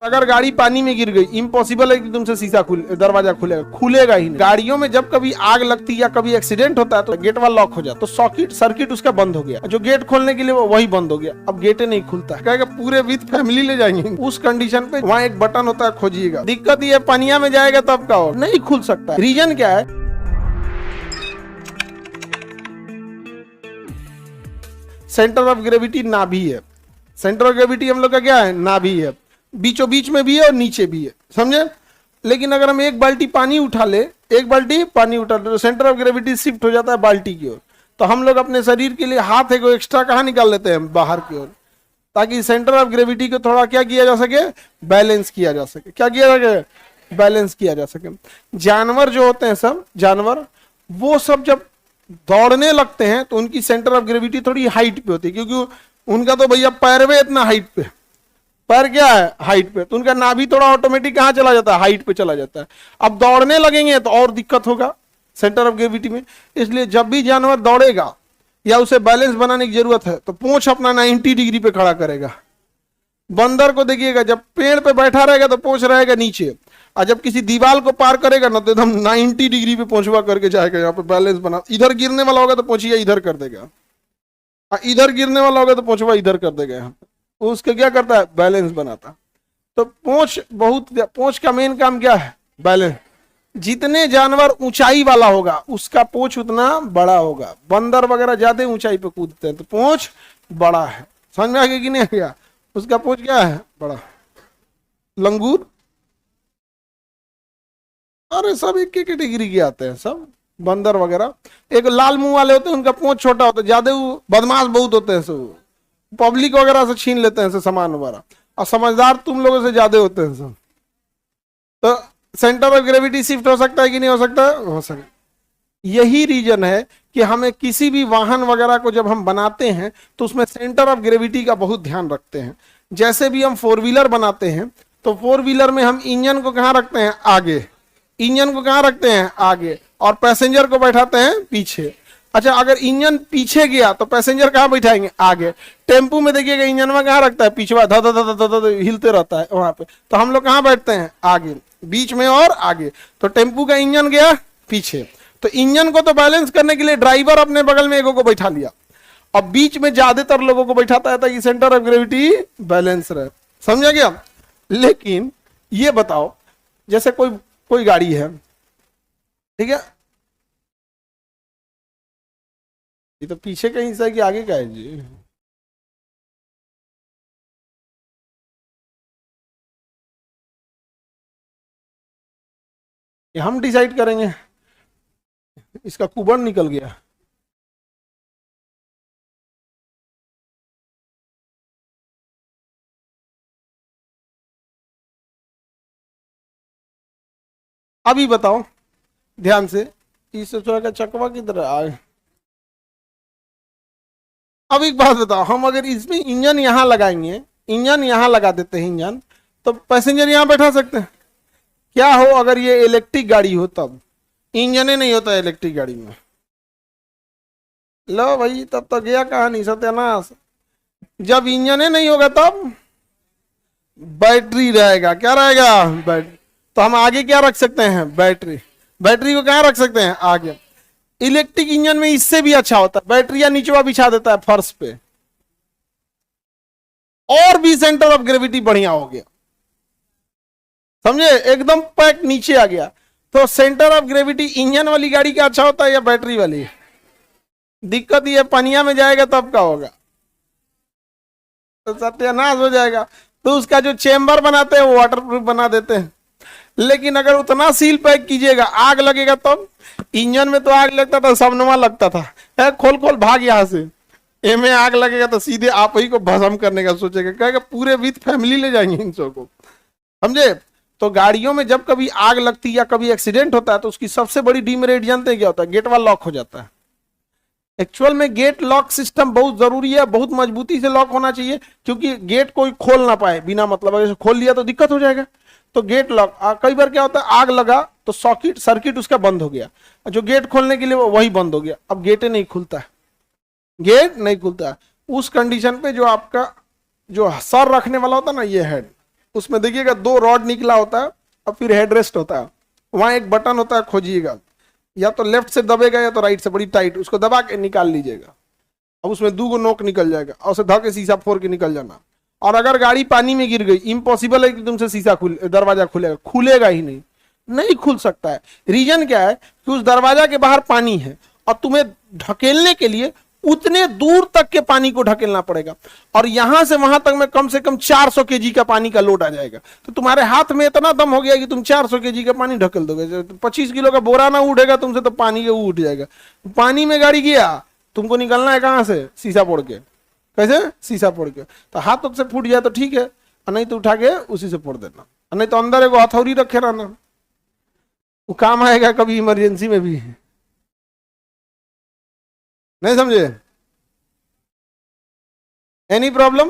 अगर गाड़ी पानी में गिर गई, इम्पॉसिबल है कि तुमसे शीशा दरवाजा खुलेगा ही नहीं। गाड़ियों में जब कभी आग लगती है या कभी एक्सीडेंट होता है तो गेट वाला लॉक हो जाता है, तो सर्किट उसका बंद हो गया, जो गेट खोलने के लिए वही बंद हो गया, अब गेटे नहीं खुलता है। कहेगा पूरे विद फैमिली ले जाएंगे उस कंडीशन पे, वहाँ एक बटन होता है, खोजिएगा। दिक्कत ये पनिया में जाएगा तब का और नहीं खुल सकता। रीजन क्या है? सेंटर ऑफ ग्रेविटी नाभि है। सेंटर ऑफ ग्रेविटी हम लोग का क्या है? नाभि है। बीचों बीच में भी है और नीचे भी है, समझे? लेकिन अगर हम एक बाल्टी पानी उठा ले तो सेंटर ऑफ ग्रेविटी शिफ्ट हो जाता है बाल्टी की ओर। तो हम लोग अपने शरीर के लिए हाथ एक एक्स्ट्रा कहाँ निकाल लेते हैं? बाहर की ओर, ताकि सेंटर ऑफ ग्रेविटी को थोड़ा क्या किया जा सके? बैलेंस किया जा सके। क्या किया जा सके? बैलेंस किया जा सके। जानवर जो होते हैं, सब जानवर, वो सब जब दौड़ने लगते हैं तो उनकी सेंटर ऑफ ग्रेविटी थोड़ी हाइट पे होती है, क्योंकि उनका तो भैया पैर में इतना हाइट पे, पैर क्या है? हाइट पे, तो उनका नाभि थोड़ा ऑटोमेटिक कहां चला जाता है? हाइट पे चला जाता है। अब दौड़ने लगेंगे तो और दिक्कत होगा सेंटर ऑफ ग्रेविटी में। इसलिए जब भी जानवर दौड़ेगा या उसे बैलेंस बनाने की जरूरत है तो पूंछ अपना 90 डिग्री पे खड़ा करेगा। बंदर को देखिएगा, जब पेड़ पे बैठा रहेगा तो पूंछ रहेगा नीचे, और जब किसी दीवार को पार करेगा ना तो एकदम 90 डिग्री पे पूंछवा करके जाएगा, यहाँ पे बैलेंस बना। इधर गिरने वाला होगा तो पूंछिया इधर कर देगा, इधर गिरने वाला होगा तो पूंछवा इधर कर देगा। यहाँ पे उसके क्या करता है? बैलेंस बनाता। तो पूंछ का मेन काम क्या है? बैलेंस। जितने जानवर ऊंचाई वाला होगा उसका पूंछ उतना बड़ा होगा। बंदर वगैरह ज्यादा ऊंचाई पे कूदते हैं तो पूंछ बड़ा है। समझ में आ गया कि नहीं आ गया? उसका पूंछ क्या है? बड़ा। लंगूर, अरे सब एक कैटेगरी के आते हैं, सब बंदर वगैरह। एक लाल मुंह वाले होते हैं, उनका पूंछ छोटा होता है, ज्यादा बदमाश बहुत होते हैं, सब पब्लिक वगैरह से छीन लेते हैं सामान वगैरह, और समझदार तुम लोगों से ज्यादा होते हैं सब। तो सेंटर ऑफ ग्रेविटी शिफ्ट हो सकता है कि नहीं हो सकता? हो सकता। यही रीजन है कि हमें किसी भी वाहन वगैरह को जब हम बनाते हैं तो उसमें सेंटर ऑफ ग्रेविटी का बहुत ध्यान रखते हैं। जैसे भी हम 4 व्हीलर बनाते हैं तो 4 व्हीलर में हम इंजन को कहाँ रखते हैं? आगे। इंजन को कहाँ रखते हैं? आगे। और पैसेंजर को बैठाते हैं पीछे। अच्छा, अगर इंजन पीछे गया तो पैसेंजर कहाँ बैठाएंगे? आगे। टेम्पू में देखिएगा इंजन में कहाँ रखता है? पीछे, ध ध ध हिलते रहता है वहां पे। तो हम लोग कहाँ बैठते हैं? आगे, बीच में और आगे। तो टेम्पू का इंजन गया पीछे, तो इंजन को तो बैलेंस करने के लिए ड्राइवर अपने बगल में एगो को बैठा लिया, और बीच में ज्यादातर लोगों को बैठाता है ताकि सेंटर ऑफ ग्रेविटी बैलेंस रहे। समझा गया? लेकिन ये बताओ, जैसे कोई गाड़ी है, ठीक है, ये तो पीछे का हिस्सा है कि आगे का है जी? ये हम डिसाइड करेंगे। इसका कुबड़ निकल गया। अभी बताओ ध्यान से, इस थोड़ा का चकवा की तरह आए। अब एक बात बताओ, हम अगर इसमें इंजन यहां लगाएंगे, इंजन यहां लगा देते हैं इंजन, तो पैसेंजर यहां बैठा सकते हैं। क्या हो अगर ये इलेक्ट्रिक गाड़ी हो? तब इंजन नहीं होता इलेक्ट्रिक गाड़ी में। लो भाई, तब तो गया कहानी, सत्यानाश। जब इंजन नहीं होगा तब बैटरी रहेगा। क्या रहेगा? बैटरी। तो हम आगे क्या रख सकते हैं? बैटरी। बैटरी को कहाँ रख सकते हैं? आगे। इलेक्ट्रिक इंजन में इससे भी अच्छा होता है, बैटरी नीचवा बिछा देता है फर्श पे, और भी सेंटर ऑफ ग्रेविटी बढ़िया हो गया। समझे? एकदम पैक नीचे आ गया। तो सेंटर ऑफ ग्रेविटी इंजन वाली गाड़ी का अच्छा होता है या बैटरी वाली? दिक्कत ये पनिया में जाएगा तब का होगा, तो सत्यानाश हो जाएगा। तो उसका जो चेंबर बनाते हैं वो वाटरप्रूफ बना देते हैं। लेकिन अगर उतना सील पैक कीजिएगा, आग लगेगा तब। इंजन में तो आग लगता था, सबनमा लगता था, खोल खोल भाग यहां से। में आग लगेगा तो सीधे आप ही को भस्म करने का सोचेगा, कहेगा पूरे विद फैमिली ले जाएंगे इन सबको। समझे? तो गाड़ियों में जब कभी आग लगती है या कभी एक्सीडेंट होता है तो उसकी सबसे बड़ी डीमेरिट जानते हैं क्या होता है? गेट वाला लॉक हो जाता है। एक्चुअल में गेट लॉक सिस्टम बहुत जरूरी है, बहुत मजबूती से लॉक होना चाहिए, क्योंकि गेट कोई खोल ना पाए बिना मतलब। अगर खोल लिया तो दिक्कत हो जाएगा। तो गेट लॉक, कई बार क्या होता है, आग लगा तो सर्किट उसका बंद हो गया, जो गेट खोलने के लिए वही बंद हो गया, अब गेट नहीं खुलता है, गेट नहीं खुलता है। उस कंडीशन पे जो आपका जो सर रखने वाला होता है ना, ये हेड, उसमें देखिएगा 2 रॉड निकला होता है और फिर हेडरेस्ट होता है, वहां एक बटन होता है, खोजिएगा, या तो लेफ्ट से दबेगा या तो राइट से, बड़ी टाइट, उसको दबा के निकाल लीजिएगा। अब उसमें 2 नोक निकल जाएगा और उसे धो के शीशा फोड़ के निकल जाना। और अगर गाड़ी पानी में गिर गई, इम्पॉसिबल है कि तुमसे दरवाजा खुलेगा, खुलेगा ही नहीं, नहीं खुल सकता है। रीजन क्या है कि उस दरवाजा के बाहर पानी है और तुम्हें ढकेलने के लिए उतने दूर तक के पानी को ढकेलना पड़ेगा, और यहां से वहां तक में कम से कम 400 केजी का पानी का लोड आ जाएगा। तो तुम्हारे हाथ में इतना दम हो गया कि तुम 400 केजी का पानी ढकेल दोगे। 25 किलो का बोरा ना उठेगा तुमसे तो पानी के उठ जाएगा। पानी में गाड़ी गया, तुमको निकलना है कहां से? शीशा फोड़ के। कैसे? शीशा फोड़ के। तो हाथ से फूट जाए तो ठीक है, और नहीं तो उठा के उसी से फोड़ देना, और नहीं तो अंदर एगो हथौड़ी रखे रहना, वो काम आएगा कभी इमरजेंसी में भी। नहीं समझे? Any problem?